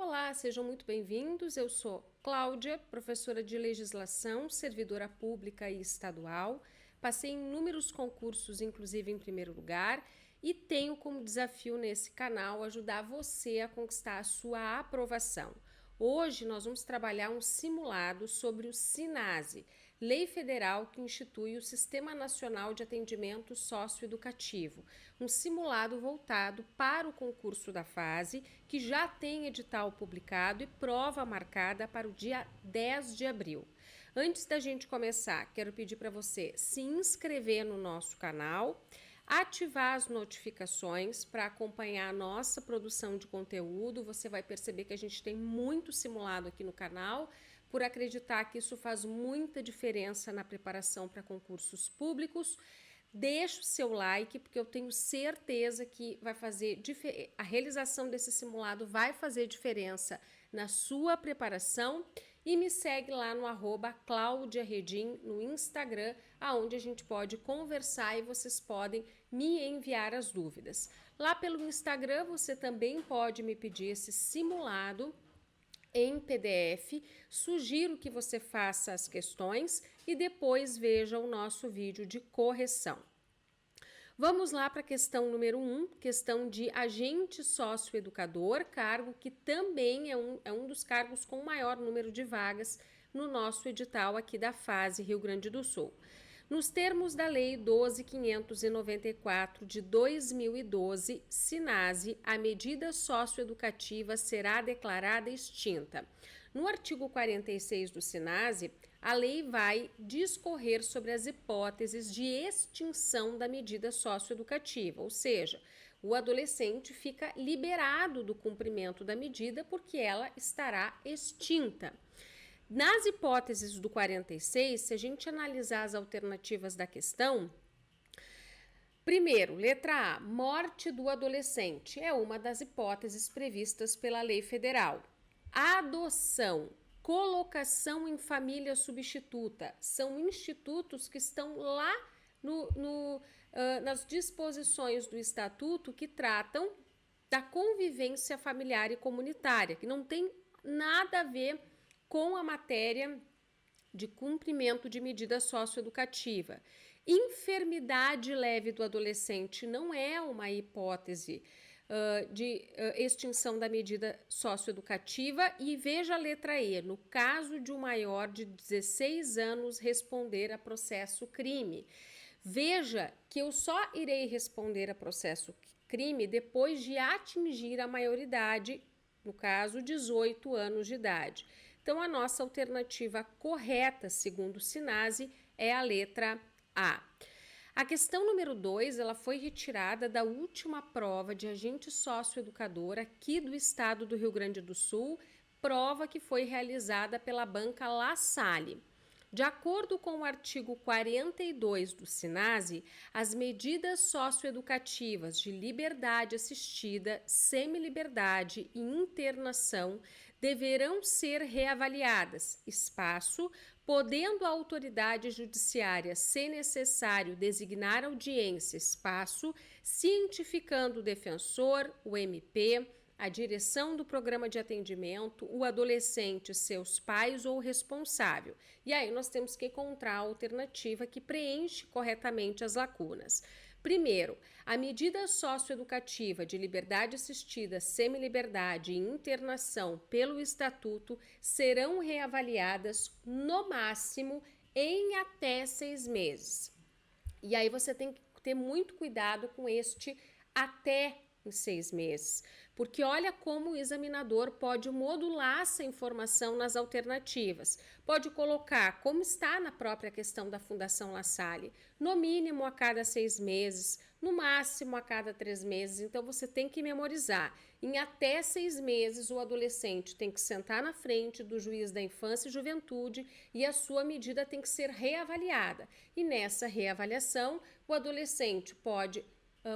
Olá, sejam muito bem-vindos. Eu sou Cláudia, professora de legislação, servidora pública e estadual. Passei em inúmeros concursos, inclusive em primeiro lugar, e tenho como desafio nesse canal ajudar você a conquistar a sua aprovação. Hoje nós vamos trabalhar um simulado sobre o SINASE, lei federal que institui o Sistema Nacional de Atendimento Socioeducativo, um simulado voltado para o concurso da fase, que já tem edital publicado e prova marcada para o dia 10 de abril. Antes da gente começar, quero pedir para você se inscrever no nosso canal, ativar as notificações para acompanhar a nossa produção de conteúdo. Você vai perceber que a gente tem muito simulado aqui no canal, por acreditar que isso faz muita diferença na preparação para concursos públicos. Deixe o seu like, porque eu tenho certeza que vai fazer a realização desse simulado vai fazer diferença na sua preparação. E me segue lá no @claudiaredim no Instagram, aonde a gente pode conversar e vocês podem me enviar as dúvidas. Lá pelo Instagram você também pode me pedir esse simulado em PDF, sugiro que você faça as questões e depois veja o nosso vídeo de correção. Vamos lá para a questão número 1, questão de agente socioeducador, cargo que também é um dos cargos com maior número de vagas no nosso edital aqui da fase Rio Grande do Sul. Nos termos da Lei 12.594 de 2012, SINASE, a medida socioeducativa será declarada extinta. No artigo 46 do SINASE, a lei vai discorrer sobre as hipóteses de extinção da medida socioeducativa, ou seja, o adolescente fica liberado do cumprimento da medida porque ela estará extinta. Nas hipóteses do 46, se a gente analisar as alternativas da questão, primeiro, letra A, morte do adolescente, é uma das hipóteses previstas pela lei federal. Adoção, colocação em família substituta, são institutos que estão lá nas disposições do estatuto que tratam da convivência familiar e comunitária, que não tem nada a ver com a matéria de cumprimento de medida socioeducativa. Enfermidade leve do adolescente não é uma hipótese de extinção da medida socioeducativa. E veja a letra E, no caso de um maior de 16 anos responder a processo crime. Veja que eu só irei responder a processo crime depois de atingir a maioridade, no caso, 18 anos de idade. Então, a nossa alternativa correta, segundo o SINASE, é a letra A. A questão número 2, ela foi retirada da última prova de agente socioeducador aqui do estado do Rio Grande do Sul, prova que foi realizada pela banca La Salle. De acordo com o artigo 42 do SINASE, as medidas socioeducativas de liberdade assistida, semiliberdade e internação deverão ser reavaliadas, podendo a autoridade judiciária, se necessário, designar audiência, cientificando o defensor, o MP, a direção do programa de atendimento, o adolescente, seus pais ou o responsável. E aí nós temos que encontrar a alternativa que preenche corretamente as lacunas. Primeiro, a medida socioeducativa de liberdade assistida, semiliberdade e internação pelo Estatuto serão reavaliadas no máximo em até 6 meses. E aí você tem que ter muito cuidado com este até em 6 meses, porque olha como o examinador pode modular essa informação nas alternativas. Pode colocar, como está na própria questão da Fundação La Salle, no mínimo a cada 6 meses, no máximo a cada 3 meses. Então você tem que memorizar. Em até 6 meses, o adolescente tem que sentar na frente do juiz da infância e juventude e a sua medida tem que ser reavaliada. E nessa reavaliação, o adolescente pode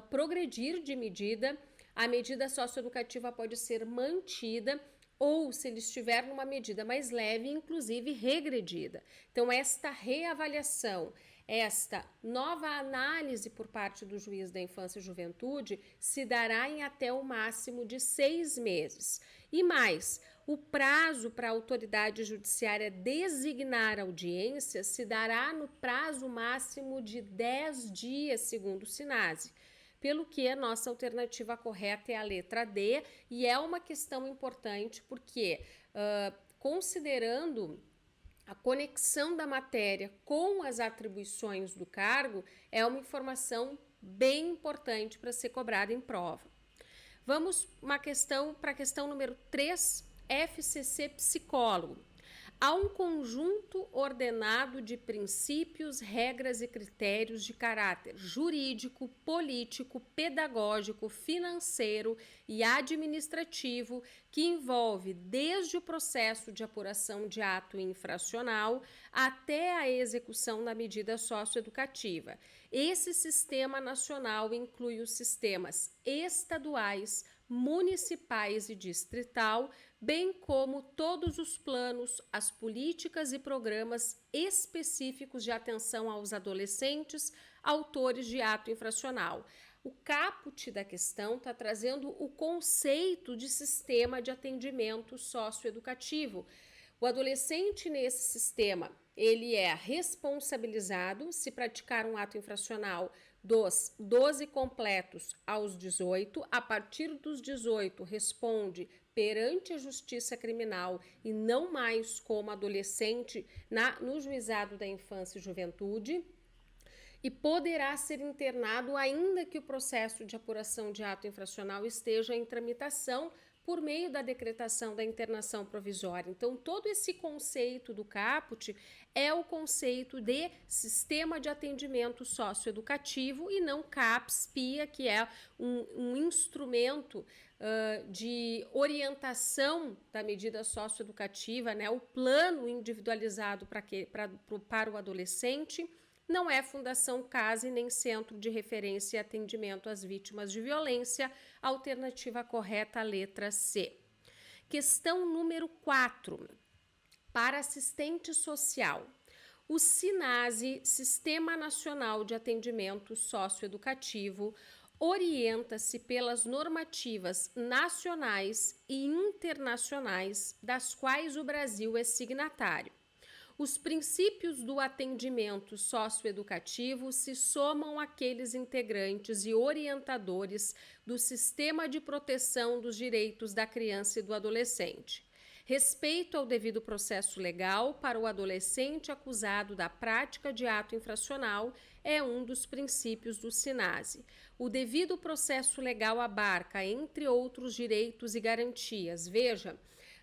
progredir de medida, a medida socioeducativa pode ser mantida ou, se ele estiver numa medida mais leve, inclusive regredida. Então, esta reavaliação, esta nova análise por parte do juiz da infância e juventude se dará em até o máximo de 6 meses. E mais, o prazo para a autoridade judiciária designar audiência se dará no prazo máximo de 10 dias, segundo o SINASE, pelo que a nossa alternativa correta é a letra D, e é uma questão importante porque, considerando a conexão da matéria com as atribuições do cargo, é uma informação bem importante para ser cobrada em prova. Vamos para a questão número 3, FCC psicólogo. Há um conjunto ordenado de princípios, regras e critérios de caráter jurídico, político, pedagógico, financeiro e administrativo que envolve desde o processo de apuração de ato infracional até a execução da medida socioeducativa. Esse sistema nacional inclui os sistemas estaduais, municipais e distrital, bem como todos os planos, as políticas e programas específicos de atenção aos adolescentes, autores de ato infracional. O caput da questão está trazendo o conceito de sistema de atendimento socioeducativo. O adolescente nesse sistema, ele é responsabilizado se praticar um ato infracional dos 12 completos aos 18, a partir dos 18 responde perante a justiça criminal e não mais como adolescente no juizado da infância e juventude, e poderá ser internado ainda que o processo de apuração de ato infracional esteja em tramitação por meio da decretação da internação provisória. Então, todo esse conceito do caput é o conceito de sistema de atendimento socioeducativo e não CAPS-PIA, que é um instrumento de orientação da medida socioeducativa, né? O plano individualizado para o adolescente. Não é Fundação CASE nem Centro de Referência e Atendimento às Vítimas de Violência. Alternativa correta, letra C. Questão número 4. Para assistente social, o SINASE, Sistema Nacional de Atendimento Socioeducativo, orienta-se pelas normativas nacionais e internacionais das quais o Brasil é signatário. Os princípios do atendimento socioeducativo se somam àqueles integrantes e orientadores do Sistema de Proteção dos Direitos da Criança e do Adolescente. Respeito ao devido processo legal para o adolescente acusado da prática de ato infracional é um dos princípios do SINASE. O devido processo legal abarca, entre outros direitos e garantias. Veja,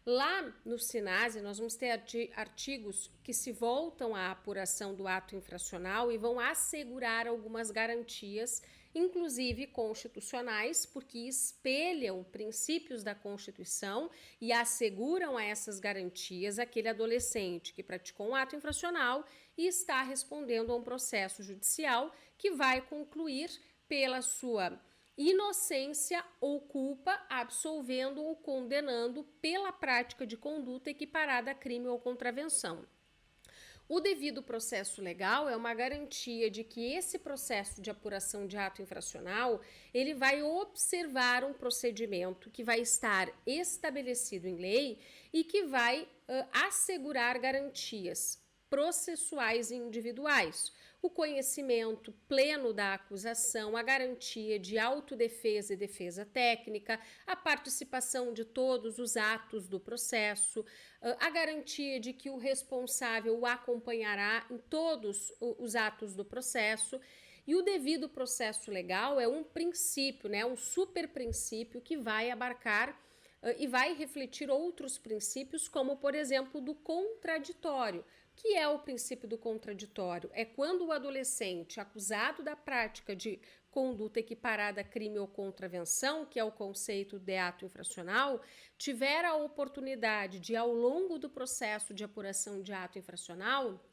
lá no SINASE, nós vamos ter artigos que se voltam à apuração do ato infracional e vão assegurar algumas garantias, inclusive constitucionais, porque espelham princípios da Constituição e asseguram a essas garantias aquele adolescente que praticou um ato infracional e está respondendo a um processo judicial que vai concluir pela sua inocência ou culpa, absolvendo ou condenando pela prática de conduta equiparada a crime ou contravenção. O devido processo legal é uma garantia de que esse processo de apuração de ato infracional, ele vai observar um procedimento que vai estar estabelecido em lei e que vai assegurar garantias processuais e individuais, o conhecimento pleno da acusação, a garantia de autodefesa e defesa técnica, a participação de todos os atos do processo, a garantia de que o responsável o acompanhará em todos os atos do processo. E o devido processo legal é um princípio, né, um super princípio que vai abarcar e vai refletir outros princípios, como, por exemplo, do contraditório. O que é o princípio do contraditório? É quando o adolescente acusado da prática de conduta equiparada a crime ou contravenção, que é o conceito de ato infracional, tiver a oportunidade de, ao longo do processo de apuração de ato infracional,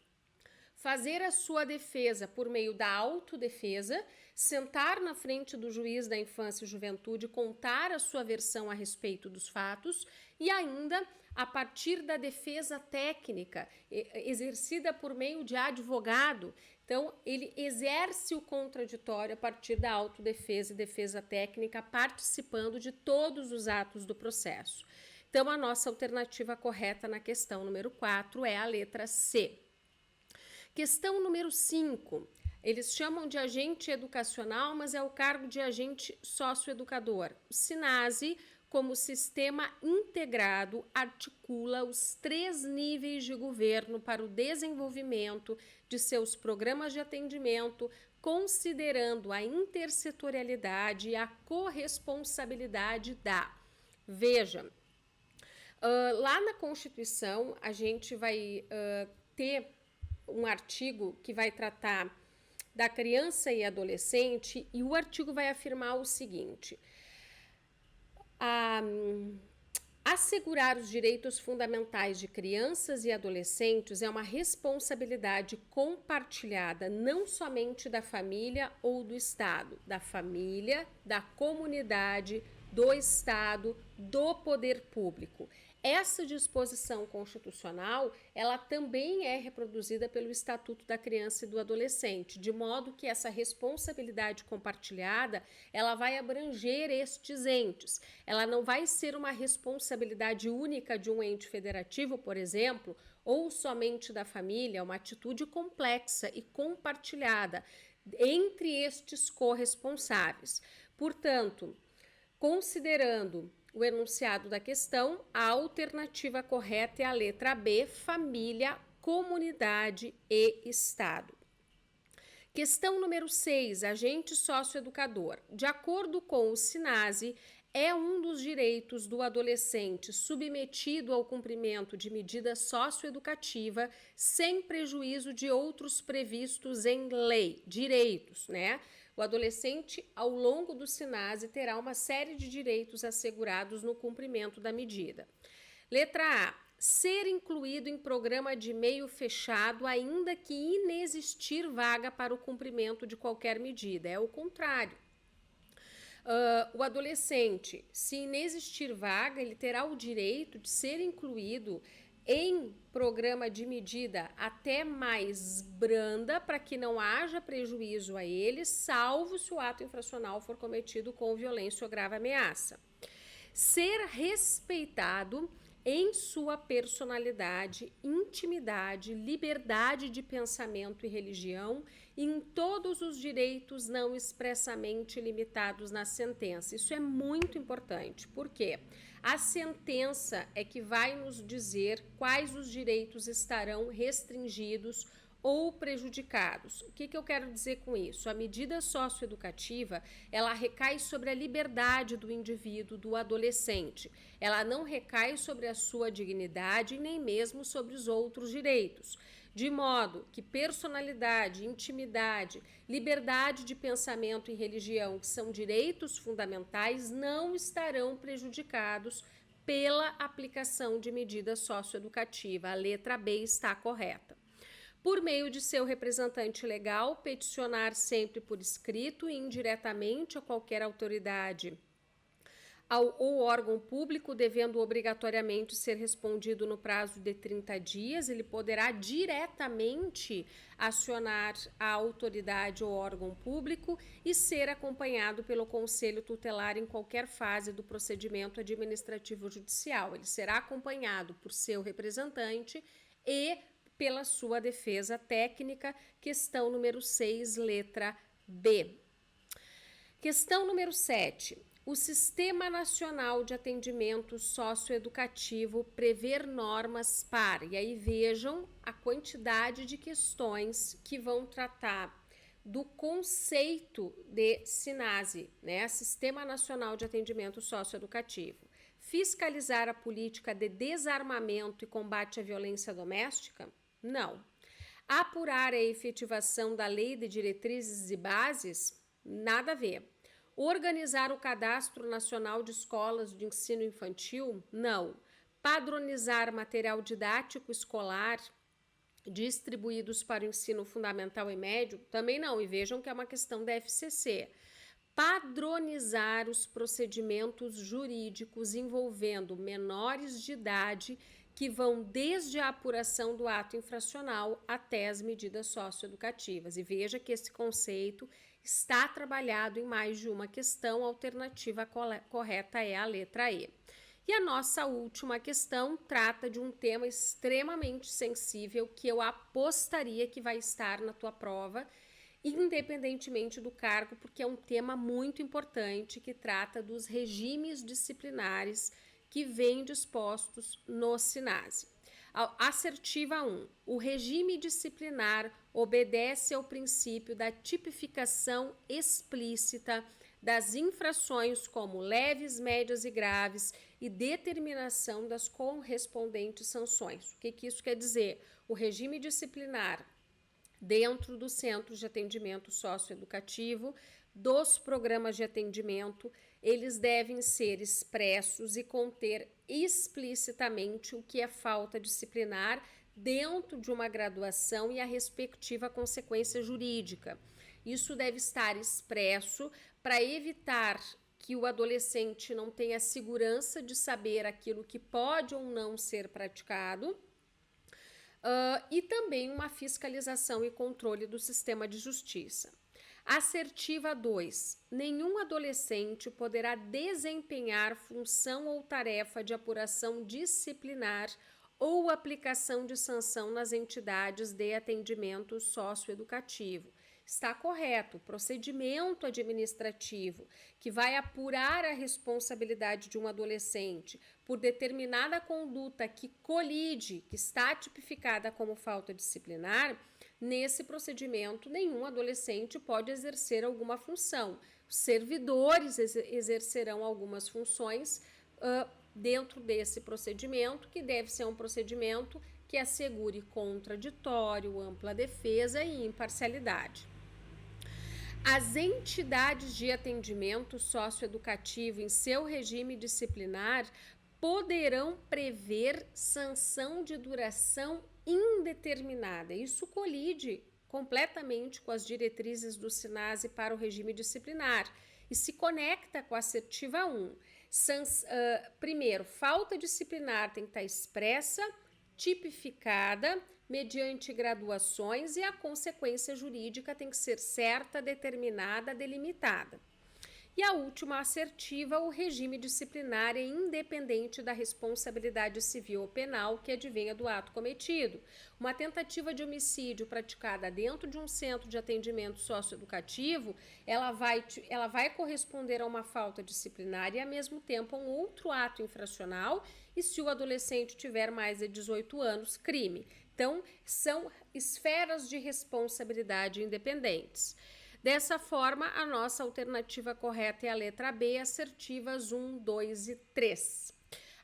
fazer a sua defesa por meio da autodefesa, sentar na frente do juiz da infância e juventude, contar a sua versão a respeito dos fatos e ainda, a partir da defesa técnica exercida por meio de advogado. Então, ele exerce o contraditório a partir da autodefesa e defesa técnica, participando de todos os atos do processo. Então, a nossa alternativa correta na questão número 4 é a letra C. Questão número 5. Eles chamam de agente educacional, mas é o cargo de agente socioeducador. O SINASE, como sistema integrado, articula os 3 níveis de governo para o desenvolvimento de seus programas de atendimento, considerando a intersetorialidade e a corresponsabilidade da. Veja, lá na Constituição a gente vai ter um artigo que vai tratar da criança e adolescente, e o artigo vai afirmar o seguinte: assegurar os direitos fundamentais de crianças e adolescentes é uma responsabilidade compartilhada não somente da família ou do Estado, da família, da comunidade, do Estado, do poder público. Essa disposição constitucional, ela também é reproduzida pelo Estatuto da Criança e do Adolescente, de modo que essa responsabilidade compartilhada, ela vai abranger estes entes. Ela não vai ser uma responsabilidade única de um ente federativo, por exemplo, ou somente da família, uma atitude complexa e compartilhada entre estes corresponsáveis. Portanto, considerando o enunciado da questão, a alternativa correta é a letra B, família, comunidade e Estado. Questão número 6, agente socioeducador. De acordo com o SINASE, é um dos direitos do adolescente submetido ao cumprimento de medida socioeducativa sem prejuízo de outros previstos em lei, direitos, né? O adolescente, ao longo do SINASE, terá uma série de direitos assegurados no cumprimento da medida. Letra A. Ser incluído em programa de meio fechado, ainda que inexistir vaga para o cumprimento de qualquer medida. É o contrário. O adolescente, se inexistir vaga, ele terá o direito de ser incluído em programa de medida até mais branda, para que não haja prejuízo a ele, salvo se o ato infracional for cometido com violência ou grave ameaça. Ser respeitado em sua personalidade, intimidade, liberdade de pensamento e religião, e em todos os direitos não expressamente limitados na sentença. Isso é muito importante, porque a sentença é que vai nos dizer quais os direitos estarão restringidos ou prejudicados. O que eu quero dizer com isso? A medida socioeducativa, ela recai sobre a liberdade do indivíduo, do adolescente. Ela não recai sobre a sua dignidade, nem mesmo sobre os outros direitos. De modo que personalidade, intimidade, liberdade de pensamento e religião, que são direitos fundamentais, não estarão prejudicados pela aplicação de medida socioeducativa. A letra B está correta. Por meio de seu representante legal, peticionar sempre por escrito e indiretamente a qualquer autoridade ou órgão público, devendo obrigatoriamente ser respondido no prazo de 30 dias, ele poderá diretamente acionar a autoridade ou órgão público e ser acompanhado pelo conselho tutelar em qualquer fase do procedimento administrativo judicial. Ele será acompanhado por seu representante e pela sua defesa técnica. Questão número 6, letra B. Questão número 7. O Sistema Nacional de Atendimento Socioeducativo prevê normas para, e aí vejam a quantidade de questões que vão tratar do conceito de SINASE, né? Sistema Nacional de Atendimento Socioeducativo. Fiscalizar a política de desarmamento e combate à violência doméstica? Não. Apurar a efetivação da Lei de Diretrizes e Bases? Nada a ver. Organizar o Cadastro Nacional de Escolas de Ensino Infantil? Não. Padronizar material didático escolar distribuídos para o ensino fundamental e médio? Também não. E vejam que é uma questão da FCC. Padronizar os procedimentos jurídicos envolvendo menores de idade, que vão desde a apuração do ato infracional até as medidas socioeducativas. E veja que esse conceito está trabalhado em mais de uma questão. A alternativa correta é a letra E. E a nossa última questão trata de um tema extremamente sensível que eu apostaria que vai estar na tua prova, independentemente do cargo, porque é um tema muito importante que trata dos regimes disciplinares que vêm dispostos no SINASE. Assertiva 1. O regime disciplinar obedece ao princípio da tipificação explícita das infrações como leves, médias e graves e determinação das correspondentes sanções. O que isso quer dizer? O regime disciplinar dentro dos centros de atendimento socioeducativo, dos programas de atendimento, eles devem ser expressos e conter explicitamente o que é falta disciplinar dentro de uma graduação e a respectiva consequência jurídica. Isso deve estar expresso para evitar que o adolescente não tenha segurança de saber aquilo que pode ou não ser praticado. E também uma fiscalização e controle do sistema de justiça. Assertiva 2. Nenhum adolescente poderá desempenhar função ou tarefa de apuração disciplinar ou aplicação de sanção nas entidades de atendimento socioeducativo. Está correto, o procedimento administrativo que vai apurar a responsabilidade de um adolescente por determinada conduta que colide, que está tipificada como falta disciplinar, nesse procedimento nenhum adolescente pode exercer alguma função. Os servidores exercerão algumas funções dentro desse procedimento, que deve ser um procedimento que assegure contraditório, ampla defesa e imparcialidade. As entidades de atendimento socioeducativo em seu regime disciplinar poderão prever sanção de duração indeterminada. Isso colide completamente com as diretrizes do SINASE para o regime disciplinar e se conecta com a assertiva 1. Primeiro, falta disciplinar tem que estar expressa, tipificada, mediante graduações, e a consequência jurídica tem que ser certa, determinada, delimitada. E a última assertiva, o regime disciplinar é independente da responsabilidade civil ou penal que advenha do ato cometido. Uma tentativa de homicídio praticada dentro de um centro de atendimento socioeducativo, ela vai corresponder a uma falta disciplinar e, ao mesmo tempo, a um outro ato infracional, e se o adolescente tiver mais de 18 anos, crime. Então, são esferas de responsabilidade independentes. Dessa forma, a nossa alternativa correta é a letra B, assertivas 1, 2 e 3.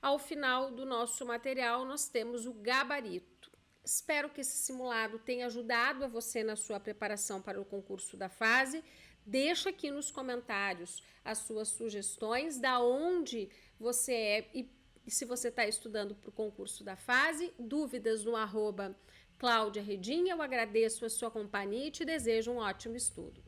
Ao final do nosso material, nós temos o gabarito. Espero que esse simulado tenha ajudado a você na sua preparação para o concurso da fase. Deixa aqui nos comentários as suas sugestões, da onde você é e se você está estudando para o concurso da fase. Dúvidas no @Cláudia Redinha. Eu agradeço a sua companhia e te desejo um ótimo estudo.